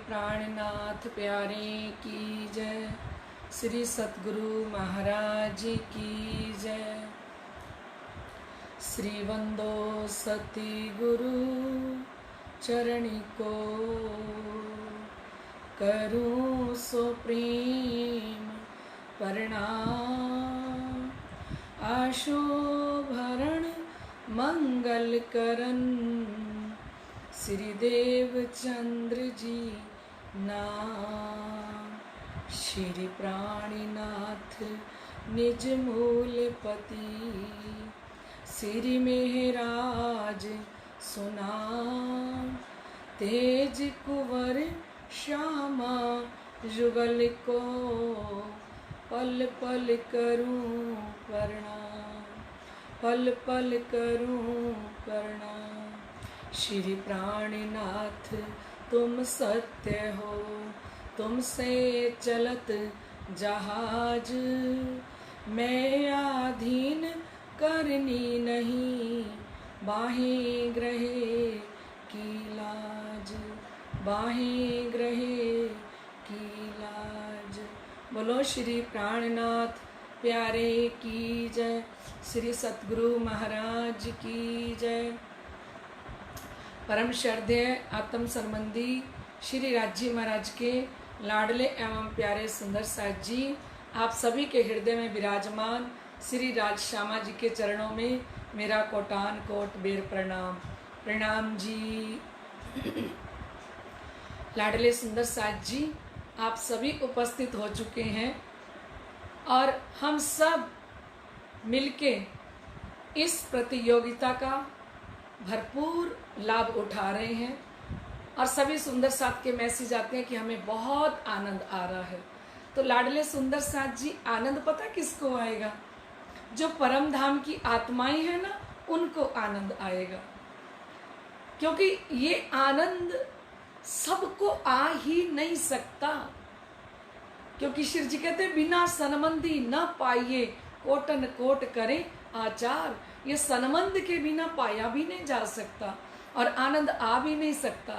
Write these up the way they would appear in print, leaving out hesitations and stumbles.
प्राणनाथ प्यारे की जय। श्री सतगुरु महाराज की जय। श्री वंदो सती गुरु चरणी को, करूं सो प्रेम प्रणाम। आशो भरण मंगल करन, श्री देव चंद्र जी नाम। श्री प्राणीनाथ निज मूलपति, श्री मेहराज सुनाम। तेज कुंवर श्यामा जुगल को, पल पल करूं प्रणाम, पल पल करूं प्रणाम। श्री प्राणनाथ तुम सत्य हो, तुमसे चलत जहाज। मैं आधीन करनी नहीं, बाहें ग्रहे की लाज, बाहें ग्रहे की लाज। बोलो श्री प्राणनाथ प्यारे की जय। श्री सतगुरु महाराज की जय। परम श्रद्धेय आत्म संबंधी श्री राजी महाराज के लाडले एवं प्यारे सुंदर साथ जी, आप सभी के हृदय में विराजमान श्री राज श्यामा जी के चरणों में मेरा कोटान कोट बेर प्रणाम। प्रणाम जी। लाडले सुंदर साथ जी, आप सभी उपस्थित हो चुके हैं और हम सब मिलके इस प्रतियोगिता का भरपूर लाभ उठा रहे हैं और सभी सुंदर साथ के मैसेज आते हैं कि हमें बहुत आनंद आ रहा है। तो लाडले सुंदर साथ जी, आनंद पता किसको आएगा? जो परम धाम की आत्माएं हैं ना, उनको आनंद आएगा, क्योंकि ये आनंद सबको आ ही नहीं सकता। क्योंकि श्री जी कहते बिना सनमंदी न पाइए, कोटन कोट करें आचार। ये सनमंद के बिना पाया भी नहीं जा सकता और आनंद आ भी नहीं सकता।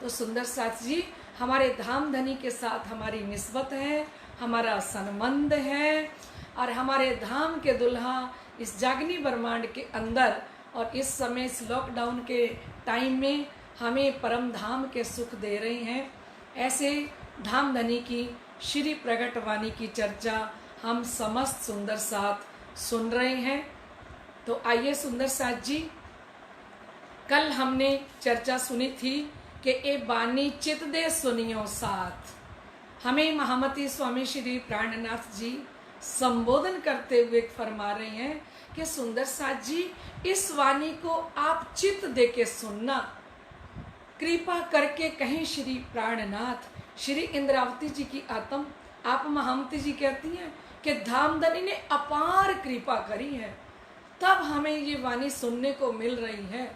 तो सुंदर साथ जी, हमारे धाम धनी के साथ हमारी निस्बत है, हमारा संबंध है और हमारे धाम के दुल्हा इस जागनी ब्रह्मांड के अंदर और इस समय इस लॉकडाउन के टाइम में हमें परम धाम के सुख दे रहे हैं। ऐसे धाम धनी की श्री प्रगट वाणी की चर्चा हम समस्त सुंदर साथ सुन रहे हैं। तो आइए सुंदर साथ जी, कल हमने चर्चा सुनी थी कि ए बानी चित दे सुनियो साथ। हमें महामती स्वामी श्री प्राणनाथ जी संबोधन करते हुए फरमा रहे हैं कि सुंदर साथ जी, इस वाणी को आप चित दे के सुनना। कृपा करके कहें श्री प्राणनाथ, श्री इंद्रावती जी की आत्म आप महामती जी कहती हैं कि धामधनी ने अपार कृपा करी है, तब हमें ये वाणी सुनने को मिल रही है।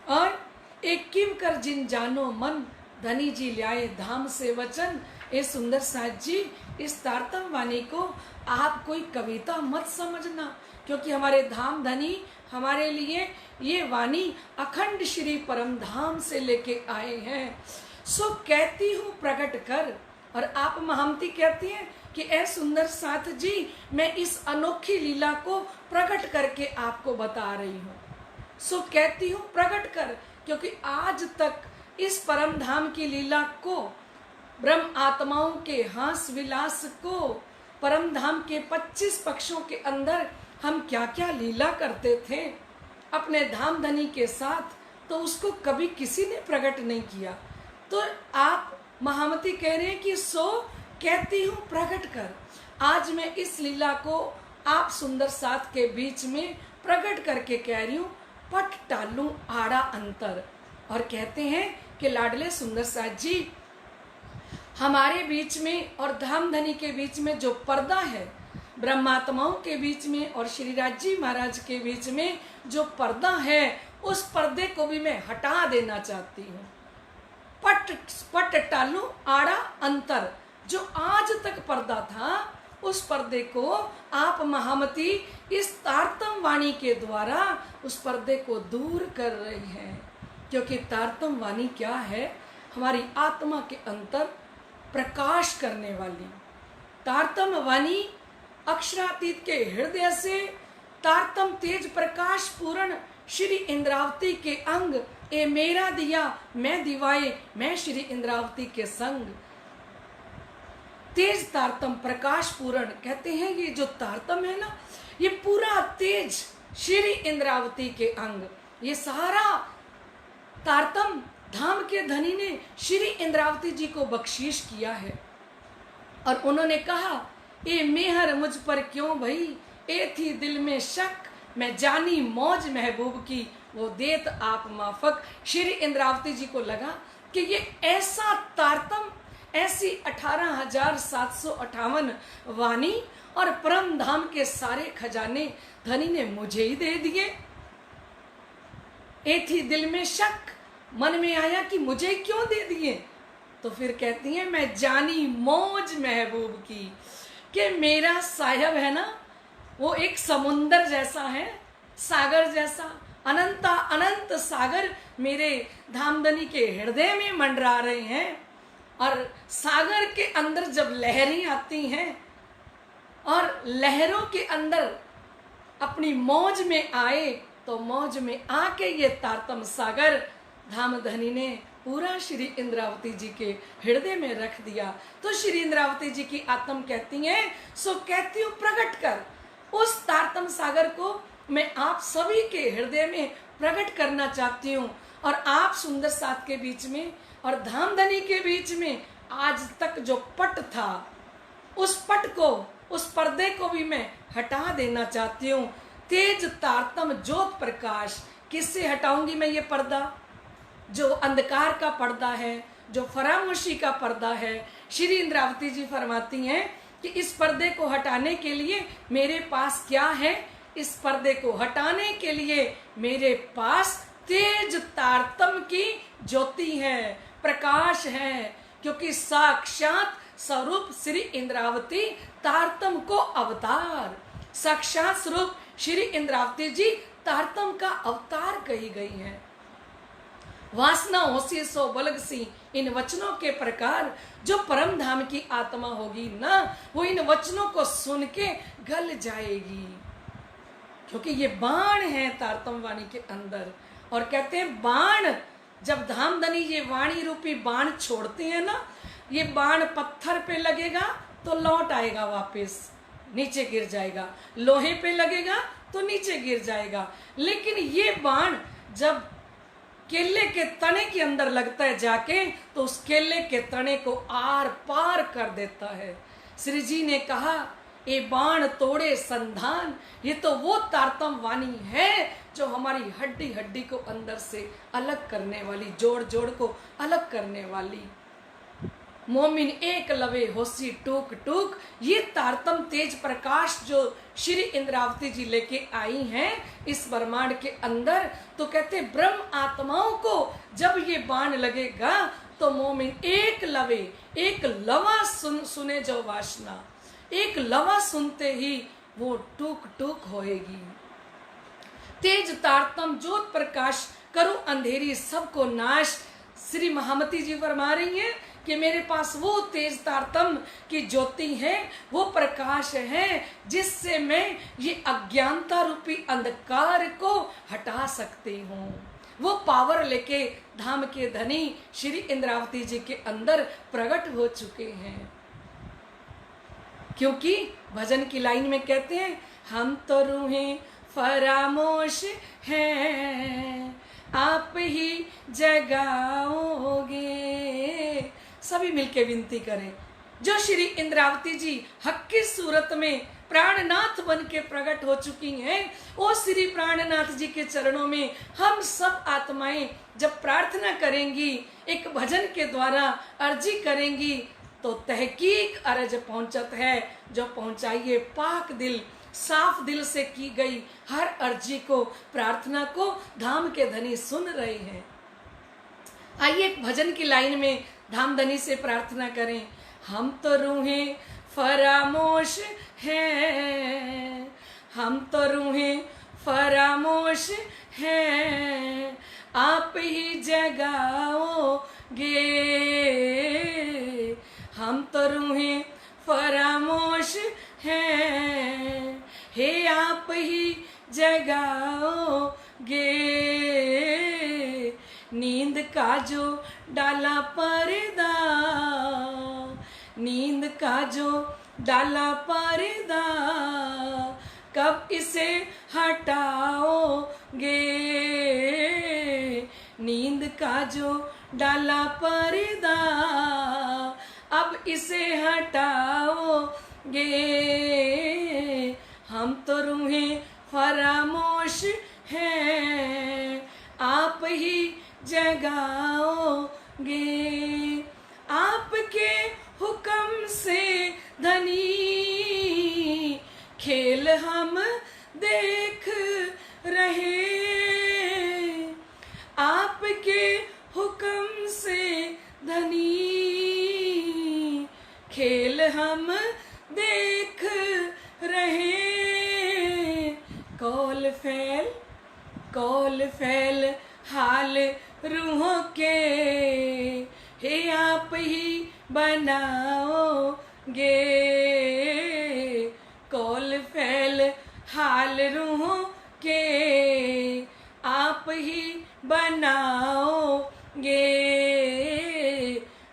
और एक किम कर जिन जानो मन, धनी जी लाए धाम से वचन। ए सुंदर साथ जी, इस तारतम वाणी को आप कोई कविता मत समझना, क्योंकि हमारे धाम धनी हमारे लिए ये वाणी अखंड श्री परम धाम से लेके आए हैं। सो कहती हूँ प्रकट कर। और आप महामती कहती हैं कि ए सुंदर साथ जी, मैं इस अनोखी लीला को प्रकट करके आपको बता रही हूँ। सो कहती हूँ प्रकट कर, क्योंकि आज तक इस परम धाम की लीला को, ब्रह्म आत्माओं के हास विलास को, परम धाम के 25 पक्षों के अंदर हम क्या क्या लीला करते थे अपने धाम धनी के साथ, तो उसको कभी किसी ने प्रकट नहीं किया। तो आप महामती कह रहे हैं कि सो कहती हूँ प्रकट कर। आज मैं इस लीला को आप सुंदर साथ के बीच में प्रकट करके कह रही हूँ, पट टालू आड़ा अंतर। और कहते हैं कि लाडले सुंदर साथ जी, हमारे बीच में और धाम धनी के बीच में जो पर्दा है, ब्रह्मात्माओं के बीच में और श्री राजी महाराज के बीच में जो पर्दा है, उस पर्दे को भी मैं हटा देना चाहती हूँ। पट टालू आड़ा अंतर, जो आज तक पर्दा था, उस पर्दे को आप महामती इस तारतम वाणी के द्वारा उस पर्दे को दूर कर रही हैं। क्योंकि तारतम वाणी क्या है? हमारी आत्मा के अंतर प्रकाश करने वाली तारतम वाणी अक्षरातीत के हृदय से तारतम तेज प्रकाश पूर्ण श्री इंद्रावती के अंग, ए मेरा दिया मैं दिवाए मैं श्री इंद्रावती के संग। तेज तारतम प्रकाश पूर्ण कहते हैं ये जो तारतम है ना, ये पूरा तेज श्री इंद्रावती के अंग, ये सारा तारतम धाम के धनी ने श्री इंद्रावती जी को बख्शीश किया है। और उन्होंने कहा, ए मेहर मुझ पर क्यों भई, ए थी दिल में शक, मैं जानी मौज महबूब की, वो देत आप माफक। श्री इंद्रावती जी को लगा कि ये ऐसा तारतम, ऐसी 18,758 वाणी और परम धाम के सारे खजाने धनी ने मुझे ही दे दिए। ए थी दिल में शक, मन में आया कि मुझे क्यों दे दिए। तो फिर कहती हैं, मैं जानी मौज महबूब की, कि मेरा साहिब है ना वो एक समुंदर जैसा है, सागर जैसा, अनंता अनंत सागर मेरे धामधनी के हृदय में मंडरा रहे हैं। और सागर के अंदर जब लहरें आती हैं और लहरों के अंदर अपनी मौज में आए, तो मौज में आके ये तारतम सागर धामधनी ने पूरा श्री इंद्रावती जी के हृदय में रख दिया। तो श्री इंद्रावती जी की आत्म कहती हैं, सो कहती हूँ प्रकट कर उस तारतम सागर को मैं आप सभी के हृदय में प्रकट करना चाहती हूँ। और आप सुंदर साथ के बीच में और धामधनी के बीच में आज तक जो पट था, उस पट को, उस पर्दे को भी मैं हटा देना चाहती हूँ। तेज तारतम ज्योत प्रकाश, किससे हटाऊंगी मैं ये पर्दा? जो अंधकार का पर्दा है, जो फरामोशी का पर्दा है। श्री इंद्रावती जी फरमाती हैं कि इस पर्दे को हटाने के लिए मेरे पास क्या है? इस पर्दे को हटाने के लिए मेरे पास तेज तारतम की ज्योति है, प्रकाश है, क्योंकि साक्षात स्वरूप श्री इंद्रावती तारतम को अवतार, साक्षात स्वरूप श्री इंद्रावती जी तारतम का अवतार कही गई है। वासना होसी सो बलग सी, इन वचनों के प्रकार जो परम धाम की आत्मा होगी ना, वो इन वचनों को सुन के गल जाएगी, क्योंकि ये बाण है तारतम वाणी के अंदर। और कहते हैं बाण, जब धामधनी ये वाणी रूपी बाण छोड़ते हैं ना, ये बाण पत्थर पे लगेगा तो लौट आएगा वापस, नीचे गिर जाएगा, लोहे पे लगेगा तो नीचे गिर जाएगा। लेकिन ये बाण जब केले के तने के अंदर लगता है जाके, तो उस केले के तने को आर पार कर देता है। श्री जी ने कहा, ए बाण तोड़े संधान, ये तो वो तारतम वाणी है जो हमारी हड्डी हड्डी को अंदर से अलग करने वाली, जोड़ जोड़ को अलग करने वाली। मोमिन एक लवे होसी टूक टूक, ये तारतम तेज प्रकाश जो श्री इंद्रावती जी लेके आई हैं इस ब्रह्मांड के अंदर। तो कहते ब्रह्म आत्माओं को जब ये बाण लगेगा तो मोमिन एक लवे, एक लवा सुने जो वासना, एक लवा सुनते ही वो टूक टूक होएगी। तेज तारतम ज्योत प्रकाश करो अंधेरी सबको नाश। श्री महामती जी फरमा रही हैं कि मेरे पास वो तेज तारतम की ज्योति है, वो प्रकाश है, जिससे मैं ये अज्ञानता रूपी अंधकार को हटा सकती हूँ। वो पावर लेके धाम के धनी श्री इंद्रावती जी के अंदर प्रकट हो चुके हैं। क्योंकि भजन की लाइन में कहते हैं, हम तो रूहें फरामोश हैं, आप ही जगाओगे। सभी मिलके विनती करें, जो श्री इंद्रावती जी हक की सूरत में प्राणनाथ बन के प्रकट हो चुकी हैं, वो श्री प्राणनाथ जी के चरणों में हम सब आत्माएं जब प्रार्थना करेंगी, एक भजन के द्वारा अर्जी करेंगी, तो तहकीक अर्ज पहुंचत है, जो पहुंचाइए पाक दिल, साफ दिल से की गई हर अर्जी को, प्रार्थना को धाम के धनी सुन रहे हैं। आइए एक भजन की लाइन में धाम धनी से प्रार्थना करें। हम तो रूहें फरामोश हैं, हम तो रूहें फरामोश हैं, आप ही जगाओगे। हम तो रूहें फरामोश हैं, हे आप ही जगाओगे। नींद का जो डाला पर्दा, नींद का जो डाला पर्दा, कब इसे हटाओगे। नींद का जो डाला पर्दा, अब इसे हटाओगे। हम तो रूहें फरामोश हैं, आप ही जगाओगे। आपके हुक्म से धनी खेल हम देख रहे, आपके हुक्म से धनी खेल हम देख रहे। कौल फैल हाल रूहों के, हे आप ही बनाओगे। कौल फैल हाल रूहों के, आप ही बनाओगे।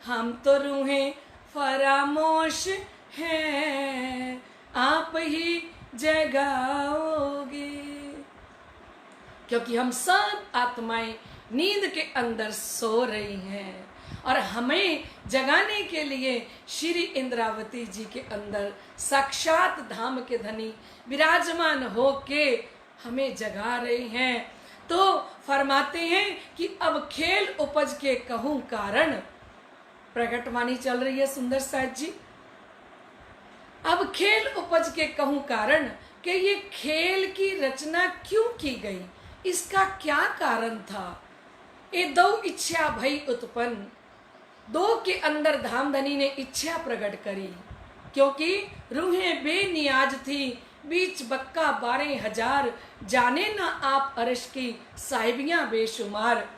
हम तो रूहें फरामोश हैं, आप ही जगाओगे। क्योंकि हम सब आत्माएं नींद के अंदर सो रही हैं और हमें जगाने के लिए श्री इंद्रावती जी के अंदर साक्षात धाम के धनी विराजमान होके हमें जगा रहे हैं। तो फरमाते हैं कि अब खेल उपज के कहूं कारण, प्रकटवाणी चल रही है सुंदर साथ जी। अब खेल उपज के कहूं कारण कि ये खेल की रचना क्यों की गई, इसका क्या कारण था। ये दो इच्छा भई उत्पन्न, दो के अंदर धामधनी ने इच्छा प्रकट करी, क्योंकि रूहें बेनियाज थी, बीच बक्का 12,000, जाने ना आप अर्श की साहिबियां बेशुमार।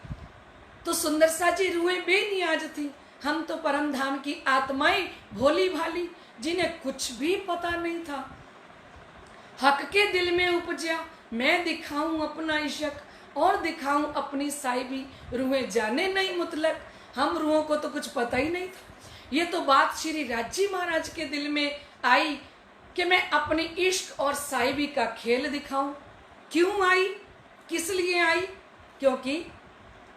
तो सुंदर सा जी रूहें बेनियाज थी, हम तो परम धाम की आत्माएं भोली भाली, जिन्हें कुछ भी पता नहीं था। हक के दिल में उपजा, मैं दिखाऊं अपना इश्क और दिखाऊं अपनी साहिबी, रूहें जाने नहीं मुतलक, हम रूहों को तो कुछ पता ही नहीं था। ये तो बात श्री राजी महाराज के दिल में आई कि मैं अपनी इश्क और साहिबी का खेल दिखाऊं। क्यों आई, किस लिए आई? क्योंकि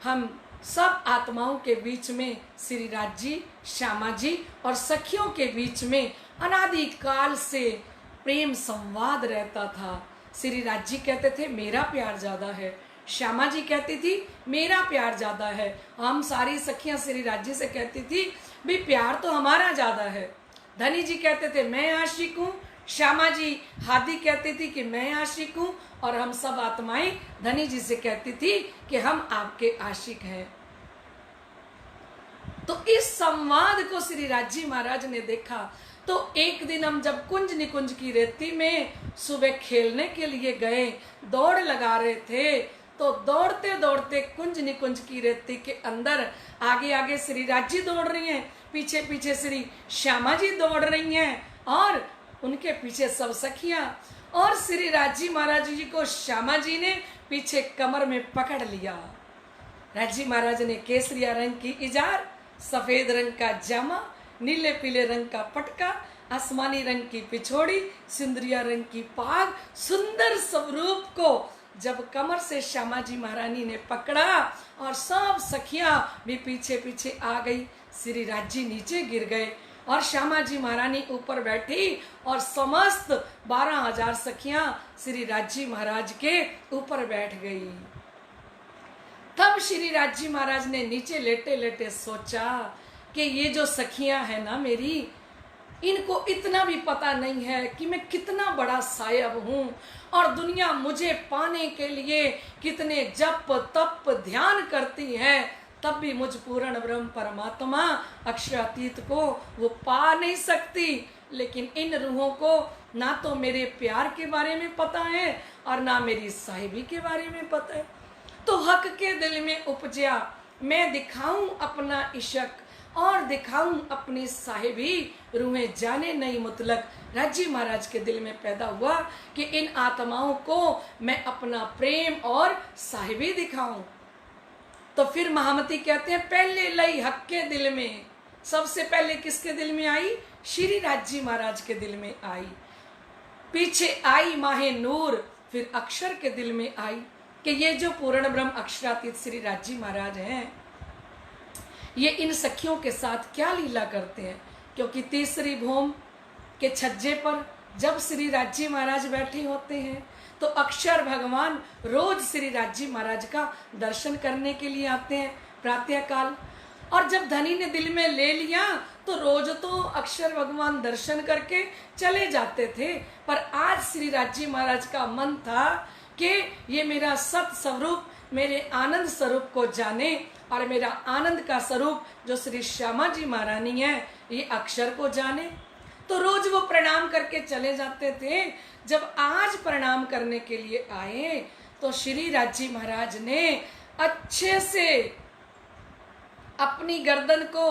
हम सब आत्माओं के बीच में श्री राजी, श्यामा जी और सखियों के बीच में अनादिकाल से प्रेम संवाद रहता था। श्री राजी कहते थे मेरा प्यार ज्यादा है, श्यामा जी कहती थी मेरा प्यार ज्यादा है। हम सारी सखियां श्री राजी से कहती थी भी प्यार तो हमारा ज्यादा है। धनी जी कहते थे मैं आशिक हूँ, श्यामा जी हादी कहती थी कि मैं आशिक हूँ, और हम सब आत्माएं धनी जी से कहती थी कि हम आपके आशिक हैं। तो इस संवाद को श्री राजी महाराज ने देखा। तो एक दिन हम जब कुंज निकुंज की रेती में सुबह खेलने के लिए गए, दौड़ लगा रहे थे, तो दौड़ते दौड़ते कुंज निकुंज की रेती के अंदर आगे आगे श्री राजी दौड़ रही हैं, पीछे पीछे श्री श्यामा जी दौड़ रही हैं, और उनके पीछे सब सखियां। और श्री राजी महाराज जी को श्यामा जी ने पीछे कमर में पकड़ लिया। राजी महाराज ने केसरिया रंग की इजार, सफेद रंग का जामा, नीले पीले रंग का पटका, आसमानी रंग की पिछोड़ी, सिंदरिया रंग की पाग, सुंदर स्वरूप को जब कमर से श्यामा जी महारानी ने पकड़ा और सब सखियां भी पीछे पीछे आ गई। श्री राजी नीचे गिर गए और श्यामा जी महारानी ऊपर बैठी और समस्त 12,000 सखियां श्री राजी महाराज के ऊपर बैठ गई। तब श्री राजी महाराज ने नीचे लेटे लेटे सोचा कि ये जो सखियां हैं ना मेरी, इनको इतना भी पता नहीं है कि मैं कितना बड़ा सायब हूँ और दुनिया मुझे पाने के लिए कितने जप तप ध्यान करती है, तब भी मुझ पूर्ण ब्रह्म परमात्मा अक्षरातीत को वो पा नहीं सकती। लेकिन इन रूहों को ना तो मेरे प्यार के बारे में पता है और ना मेरी साहिबी के बारे में पता है। तो हक के दिल में उपजा, मैं दिखाऊं अपना इश्क और दिखाऊं अपनी साहिबी, रूहें जाने नहीं मुतलक। राजी महाराज के दिल में पैदा हुआ कि इन आत्माओं को मैं अपना प्रेम और साहिबी दिखाऊं। तो फिर महामती कहते हैं पहले लई हक के दिल में, सबसे पहले किसके दिल में आई? श्री राजी महाराज के दिल में आई। पीछे आई माहे नूर, फिर अक्षर के दिल में आई कि ये जो पूर्ण ब्रह्म अक्षरातीत श्री राजी महाराज हैं, ये इन सखियों के साथ क्या लीला करते हैं। क्योंकि तीसरी भूम के छज्जे पर जब श्री राजी महाराज बैठे होते हैं तो अक्षर भगवान रोज श्री राजी महाराज का दर्शन करने के लिए आते हैं प्रातःकाल। और जब धनी ने दिल में ले लिया तो रोज तो अक्षर भगवान दर्शन करके चले जाते थे, पर आज श्री राजी महाराज का मन था कि ये मेरा सत स्वरूप, मेरे आनंद स्वरूप को जाने और मेरा आनंद का स्वरूप जो श्री श्यामा जी महारानी है ये अक्षर को जाने। तो रोज वो प्रणाम करके चले जाते थे। जब आज प्रणाम करने के लिए आए तो श्री राजी महाराज ने अच्छे से अपनी गर्दन को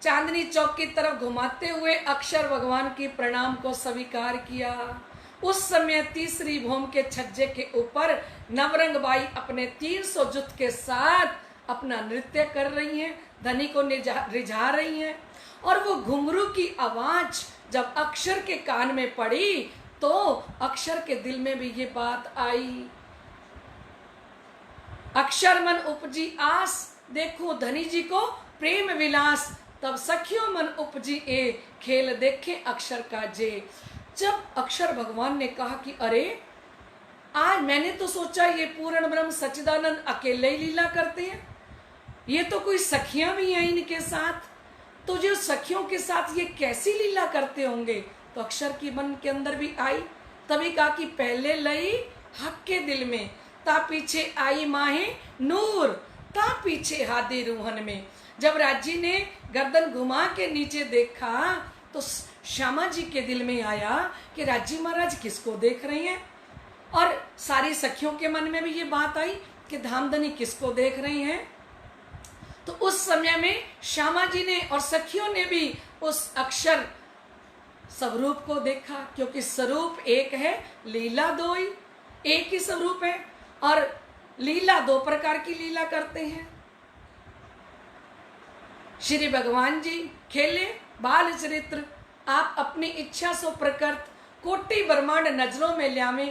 चांदनी चौक की तरफ घुमाते हुए अक्षर भगवान की प्रणाम को स्वीकार किया। उस समय तीसरी भूम के छज्जे के ऊपर नवरंग बाई अपने 300 जुट के साथ अपना नृत्य कर रही हैं, धनी को रिझा रही हैं। और वो घुंघरू की आवाज जब अक्षर के कान में पड़ी तो अक्षर के दिल में भी ये बात आई। अक्षर मन उपजी आस, देखो धनी जी को प्रेम विलास, तब सखियों मन उपजी ए, खेल देखे अक्षर का जे। जब अक्षर भगवान ने कहा कि अरे आज मैंने तो सोचा ये पूर्ण ब्रह्म सच्चिदानंद अकेले ही लीला करते हैं, ये तो कोई सखियां भी हैं इनके साथ, तो जो सखियों के साथ ये कैसी लीला करते होंगे। तो अक्षर की मन के अंदर भी आई। तभी कहा कि पहले लई हक के दिल में, ता पीछे आई माहे नूर, ता पीछे हादी रूहन में। जब राजी ने गर्दन घुमा के नीचे देखा तो श्यामा जी के दिल में आया कि राजी महाराज किसको देख रहे हैं। और सारी सखियों के मन में भी ये बात आई कि धामधनी किसको देख रही हैं। तो उस समय में श्यामा जी ने और सखियों ने भी उस अक्षर स्वरूप को देखा, क्योंकि स्वरूप एक है, लीला दो ही, एक ही स्वरूप है और लीला दो प्रकार की लीला करते हैं। श्री भगवान जी खेले बाल चरित्र, आप अपनी इच्छा सो प्रकृत, कोटि ब्रह्मांड नजरों में ल्यावे,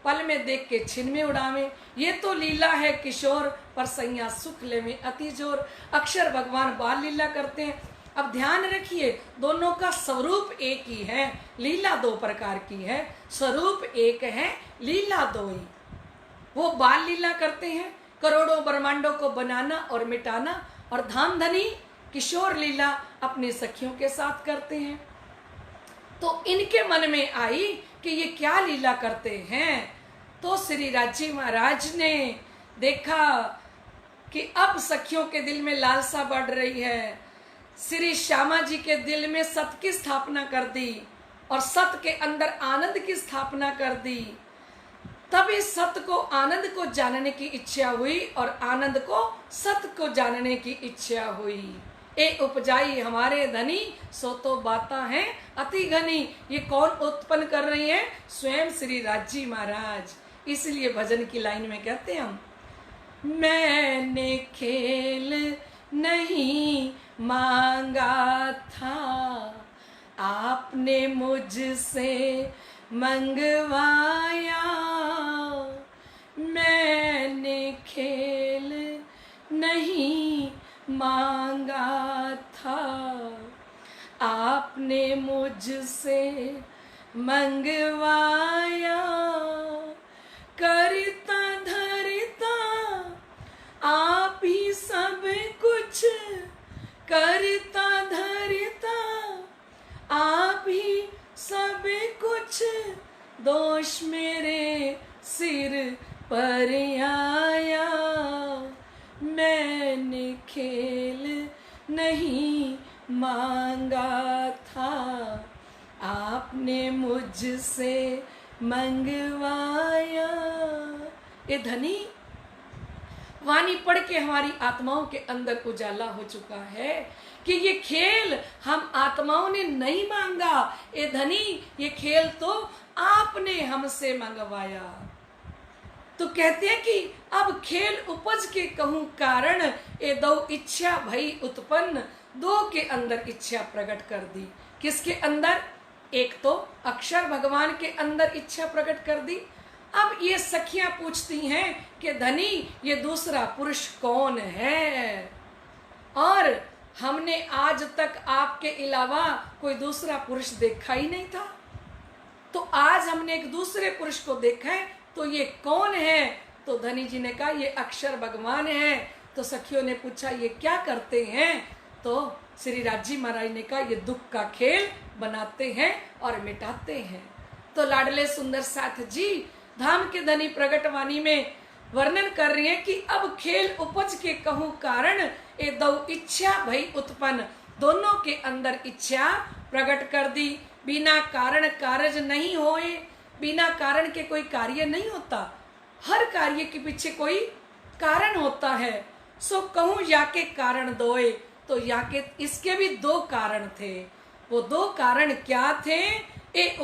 पल में देख के छिन में उड़ावे। ये तो लीला है किशोर, पर सैया सुख ले में अति जोर। अक्षर भगवान बाल लीला करते हैं। अब ध्यान रखिए दोनों का स्वरूप एक ही है, लीला दो प्रकार की है। स्वरूप एक है, लीला दो ही। वो बाल लीला करते हैं, करोड़ों ब्रह्मांडों को बनाना और मिटाना, और धामधनी किशोर लीला अपनी सखियों के साथ करते हैं। तो इनके मन में आई कि ये क्या लीला करते हैं। तो श्री राजी महाराज ने देखा कि अब सखियों के दिल में लालसा बढ़ रही है। श्री श्यामा जी के दिल में सत की स्थापना कर दी और सत के अंदर आनंद की स्थापना कर दी। तब इस सत को, आनंद को जानने की इच्छा हुई और आनंद को सत को जानने की इच्छा हुई। ए उपजाई हमारे धनी, सो तो बाता है अति घनी। ये कौन उत्पन्न कर रही है? स्वयं श्री राजी महाराज। इसलिए भजन की लाइन में कहते हैं हम, मैंने खेल नहीं मांगा था, आपने मुझसे मंगवाया। मैंने खेल नहीं मांगा था, आपने मुझसे मंगवाया। करता धरता आप ही सब कुछ, करता धरता आप ही सब कुछ, दोष मेरे सिर पर आया। मैंने खेल नहीं मांगा था, आपने मुझसे मंगवाया। ए धनी, वाणी पढ़ के हमारी आत्माओं के अंदर उजाला हो चुका है कि ये खेल हम आत्माओं ने नहीं मांगा, ए धनी ये खेल तो आपने हमसे मंगवाया। तो कहते हैं कि अब खेल उपज के कहूं कारण, ए दो इच्छा भई उत्पन्न, दो के अंदर इच्छा प्रकट कर दी। किसके अंदर? एक तो अक्षर भगवान के अंदर इच्छा प्रकट कर दी। अब ये सखियां पूछती हैं कि धनी ये दूसरा पुरुष कौन है, और हमने आज तक आपके अलावा कोई दूसरा पुरुष देखा ही नहीं था, तो आज हमने एक दूसरे पुरुष को देखा है, तो ये कौन है? तो धनी जी ने कहा ये अक्षर भगवान है। तो सखियों ने पूछा ये क्या करते हैं? तो श्री राजी महाराज ने कहा ये दुख का खेल बनाते हैं और मिटाते हैं। तो लाडले सुंदर साथ जी धाम के धनी प्रगट वाणी में वर्णन कर रही हैं कि अब खेल उपज के कहूं कारण, ए दो इच्छा भई उत्पन्न, दोनों के अंदर इच्छा प्रकट कर दी। बिना कारण कारज नहीं होए, बिना कारण के कोई कार्य नहीं होता, हर कार्य के पीछे कोई कारण होता है। सो कहूं या के कारण दोए, तो या के इसके भी दो कारण थे। वो दो कारण क्या थे? ए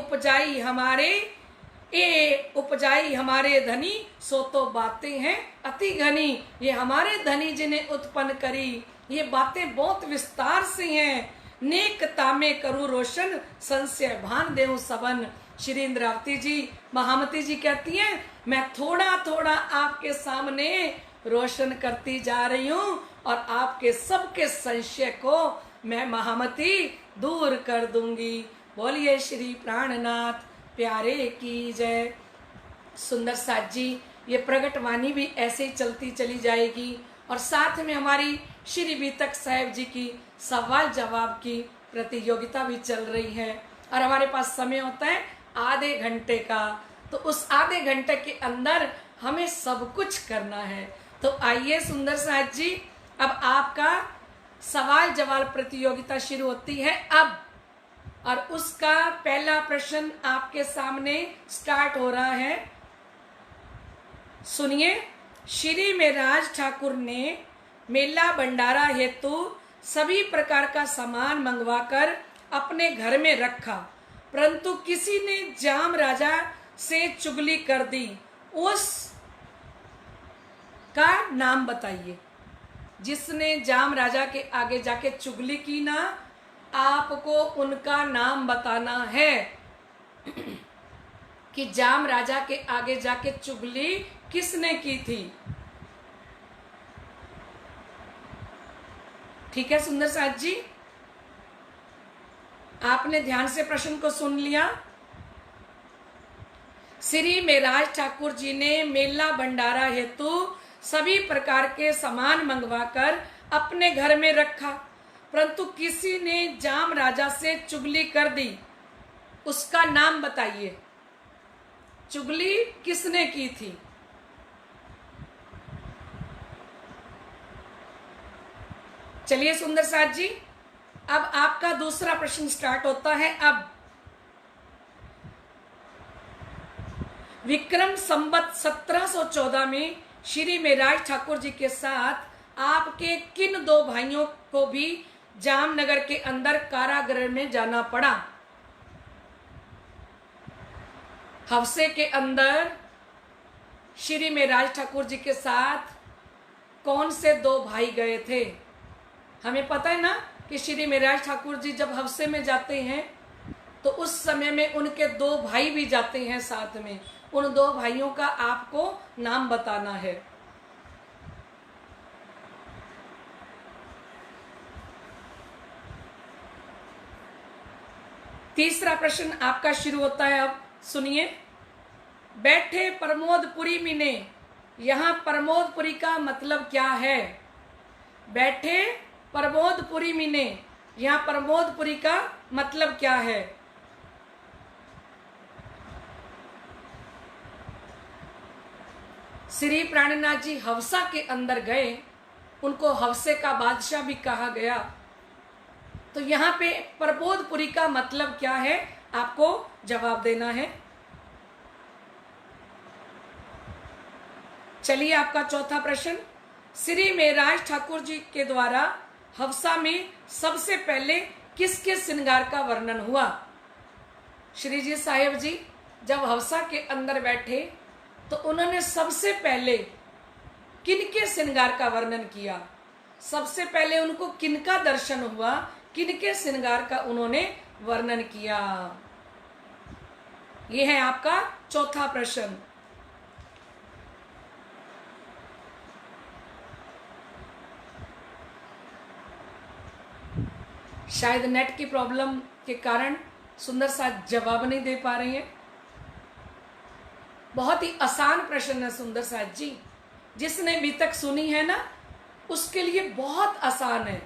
उपजाई हमारे धनी, सो तो बातें हैं अति घनी, ये हमारे धनी जिन्हें उत्पन्न करी, ये बातें बहुत विस्तार से हैं। नेकता में करूं रोशन, संशय भान देऊं सबन। श्री इंद्रावती जी महामती जी कहती हैं मैं थोड़ा थोड़ा आपके सामने रोशन करती जा रही हूं, और आपके सबके संशय को मैं महामती दूर कर दूंगी। बोलिए श्री प्राणनाथ प्यारे की जय। सुंदर साथ जी ये प्रगट वाणी भी ऐसे ही चलती चली जाएगी, और साथ में हमारी श्री बीतक साहेब जी की सवाल जवाब की प्रतियोगिता भी चल रही है, और हमारे पास समय होता है आधे घंटे का। तो उस आधे घंटे के अंदर हमें सब कुछ करना है। तो आइए सुंदर साथ जी अब आपका सवाल जवाब प्रतियोगिता शुरू होती है अब, और उसका पहला प्रश्न आपके सामने स्टार्ट हो रहा है। सुनिए। श्री मेराज ठाकुर ने मेला भंडारा हेतु सभी प्रकार का सामान मंगवाकर अपने घर में रखा, परंतु किसी ने जाम राजा से चुगली कर दी। उस का नाम बताइए। जिसने जाम राजा के आगे जाके चुगली की ना, आपको उनका नाम बताना है कि जाम राजा के आगे जाके चुगली किसने की थी। ठीक है सुंदर साथ जी, आपने ध्यान से प्रश्न को सुन लिया। श्री मेराज ठाकुर जी ने मेला भंडारा हेतु सभी प्रकार के सामान मंगवाकर अपने घर में रखा, परंतु किसी ने जाम राजा से चुगली कर दी। उसका नाम बताइए। चुगली किसने की थी? चलिए सुंदर साथ जी अब आपका दूसरा प्रश्न स्टार्ट होता है। अब विक्रम संवत 1714 में श्री मेराज ठाकुर जी के साथ आपके किन दो भाइयों को भी जामनगर के अंदर कारागृह में जाना पड़ा? हवसे के अंदर श्री मेराज ठाकुर जी के साथ कौन से दो भाई गए थे? हमें पता है ना कि श्री मेराज ठाकुर जी जब हवसे में जाते हैं तो उस समय में उनके दो भाई भी जाते हैं साथ में। उन दो भाइयों का आपको नाम बताना है। तीसरा प्रश्न आपका शुरू होता है। अब सुनिए। बैठे प्रमोदपुरी मिने, यहां प्रमोदपुरी का मतलब क्या है? बैठे प्रमोदपुरी मिने, यहां प्रमोदपुरी का मतलब क्या है? श्री प्राणनाथ जी हवसा के अंदर गए, उनको हवसे का बादशाह भी कहा गया। तो यहाँ पे प्रमोदपुरी का मतलब क्या है? आपको जवाब देना है। चलिए आपका चौथा प्रश्न। श्री मेराज ठाकुर जी के द्वारा हवसा में सबसे पहले किसके श्रृंगार का वर्णन हुआ? श्री जी साहेब जी जब हवसा के अंदर बैठे तो उन्होंने सबसे पहले किनके श्रृंगार का वर्णन किया? सबसे पहले उनको किनका दर्शन हुआ, किनके श्रृंगार का उन्होंने वर्णन किया? यह है आपका चौथा प्रश्न। शायद नेट की प्रॉब्लम के कारण सुंदर साथ जवाब नहीं दे पा रही हैं। बहुत ही आसान प्रश्न है सुंदर साथ जी, जिसने अभी तक सुनी है ना उसके लिए बहुत आसान है।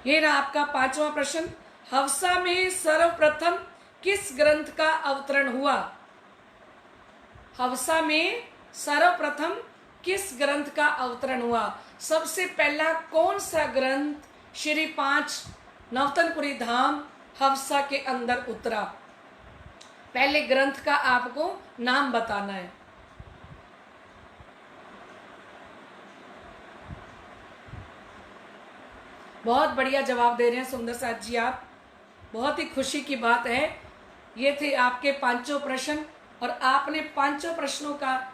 ये रहा आपका पांचवा प्रश्न। हवसा में सर्वप्रथम किस ग्रंथ का अवतरण हुआ? हवसा में सर्वप्रथम किस ग्रंथ का अवतरण हुआ? सबसे पहला कौन सा ग्रंथ श्री 5 नवतनपुरी धाम हवसा के अंदर उतरा? पहले ग्रंथ का आपको नाम बताना है। बहुत बढ़िया जवाब दे रहे हैं सुंदर साथ जी आप, बहुत ही खुशी की बात है। ये थे आपके पांचों प्रश्न और आपने पांचों प्रश्नों का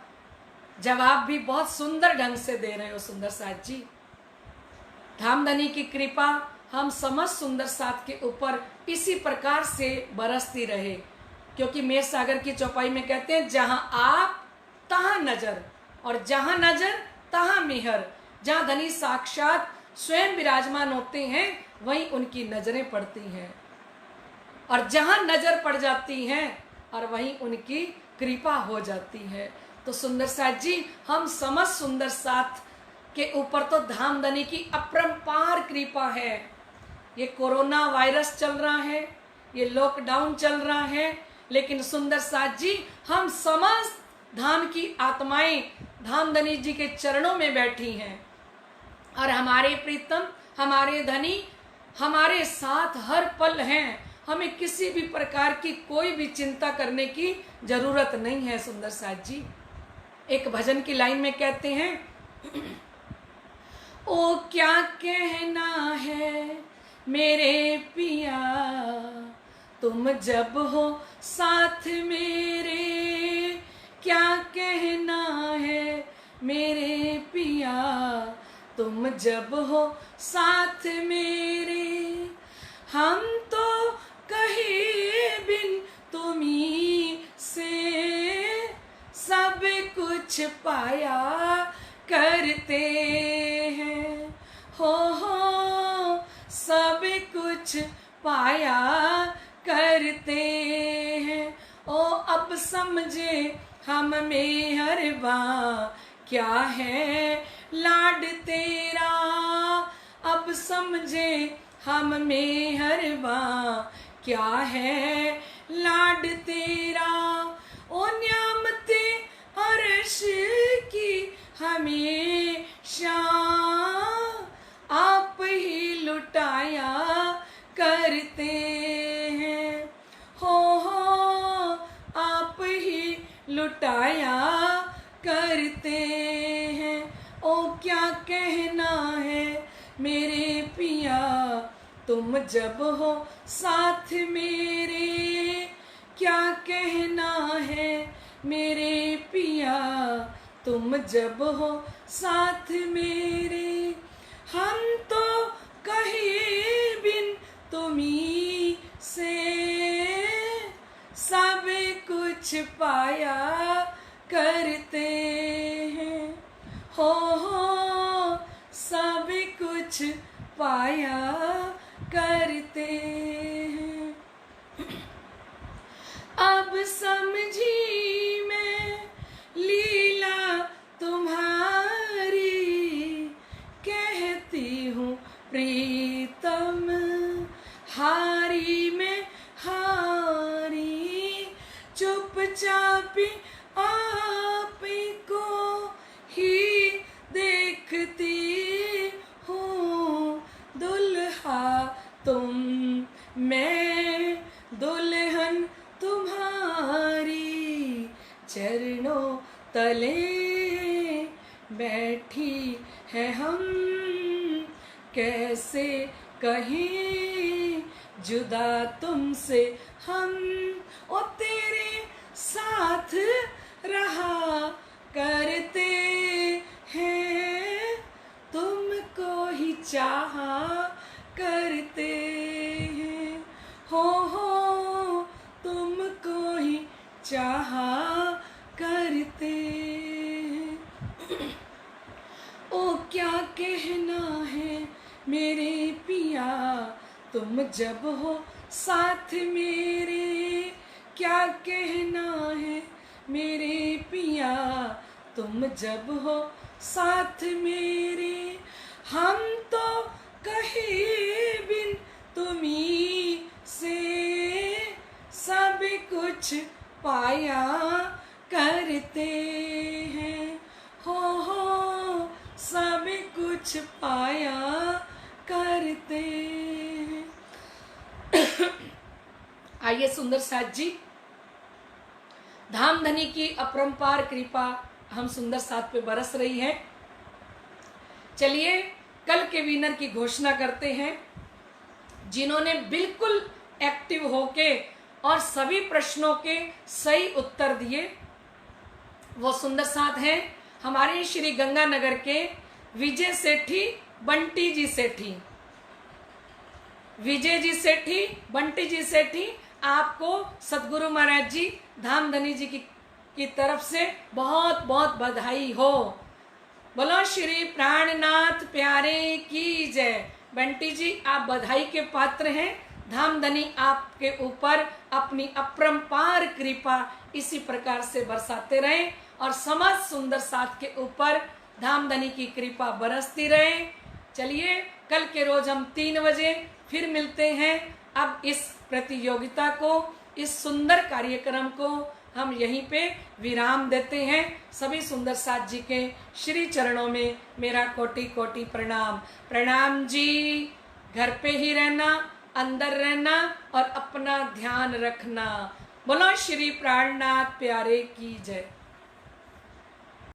जवाब भी बहुत सुंदर ढंग से दे रहे हो सुंदर साथ जी। धामधनी की कृपा हम समस्त सुंदर साथ के ऊपर इसी प्रकार से बरसती रहे, क्योंकि मेघ सागर की चौपाई में कहते हैं जहां आप तहां नजर, और जहां नजर तहां मेहर। जहां धनी साक्षात स्वयं विराजमान होते हैं वहीं उनकी नजरें पड़ती हैं, और जहां नजर पड़ जाती हैं और वहीं उनकी कृपा हो जाती है। तो सुंदर साथ जी हम समस्त सुंदर साथ के ऊपर तो धामधनी की अपरंपार कृपा है। ये कोरोना वायरस चल रहा है, ये लॉकडाउन चल रहा है, लेकिन सुंदर साथ जी हम समस्त धाम की आत्माएं धामधनी जी के चरणों में बैठी हैं, और हमारे प्रीतम हमारे धनी हमारे साथ हर पल हैं। हमें किसी भी प्रकार की कोई भी चिंता करने की जरूरत नहीं है सुंदर साथ जी। एक भजन की लाइन में कहते हैं, ओ क्या कहना है मेरे पिया तुम जब हो साथ मेरे, क्या कहना है मेरे पिया तुम जब हो साथ मेरे। हम तो कहे बिन तुम्ही से सब कुछ पाया करते हैं, हो सब कुछ पाया करते हैं। ओ अब समझे हम मेहरबा क्या है लाड तेरा, अब समझे हम मेहरबा क्या है लाड तेरा। ओ न्यामते अर्श की हमेशा आप ही लुटाया करते हैं, हो आप ही लुटाया करते हैं। ओ क्या कहना है मेरे पिया तुम जब हो साथ मेरे, क्या कहना है मेरे पिया तुम जब हो साथ मेरे। हम तो कहे बिन तुम्ही से सब कुछ पाया करते हैं, हो सब कुछ पाया करते हैं। अब समझी मैं लीला तुम्हारी, कहती हूँ प्रीतम हारी में हारी, चुपचाप आप को ही देखती हूँ। दुल्हा तुम मैं दुल्हन तुम्हारी, है हम कैसे कहें जुदा तुमसे हम, ओ तेरे साथ रहा करते हैं, तुमको ही चाहा करते हैं, हो तुमको ही चाहा करते हैं। ओ क्या कहना है मेरे पिया तुम जब हो साथ मेरे, क्या कहना है मेरे पिया तुम जब हो साथ मेरे, हम तो कहे बिन तुम्ही से सब कुछ पाया करते हैं, हो सब कुछ पाया करते हैं। आइए सुंदर साथ जी, धामधनी की अपरंपार कृपा हम सुंदर साथ पे बरस रही है। चलिए कल के विनर की घोषणा करते हैं। जिन्होंने बिल्कुल एक्टिव होके और सभी प्रश्नों के सही उत्तर दिए वो सुंदर साथ हैं हमारे श्री गंगानगर के विजय सेठी बंटी जी सेठी। विजय जी सेठी, बंटी जी सेठी, आपको सतगुरु महाराज जी धामधनी जी की तरफ से बहुत बहुत बधाई हो। बोलो श्री प्राणनाथ प्यारे की जय। बंटी जी आप बधाई के पात्र हैं। धामधनी आपके ऊपर अपनी अपरंपार कृपा इसी प्रकार से बरसाते रहे और समस्त सुंदर साथ के ऊपर धामधनी की कृपा बरसती रहे। चलिए कल के रोज हम 3 बजे फिर मिलते हैं। अब इस प्रतियोगिता को, इस सुंदर कार्यक्रम को हम यहीं पे विराम देते हैं। सभी सुंदर साथ जी के श्री चरणों में मेरा कोटि कोटि प्रणाम। प्रणाम जी। घर पे ही रहना, अंदर रहना और अपना ध्यान रखना। बोलो श्री प्राणनाथ प्यारे की जय।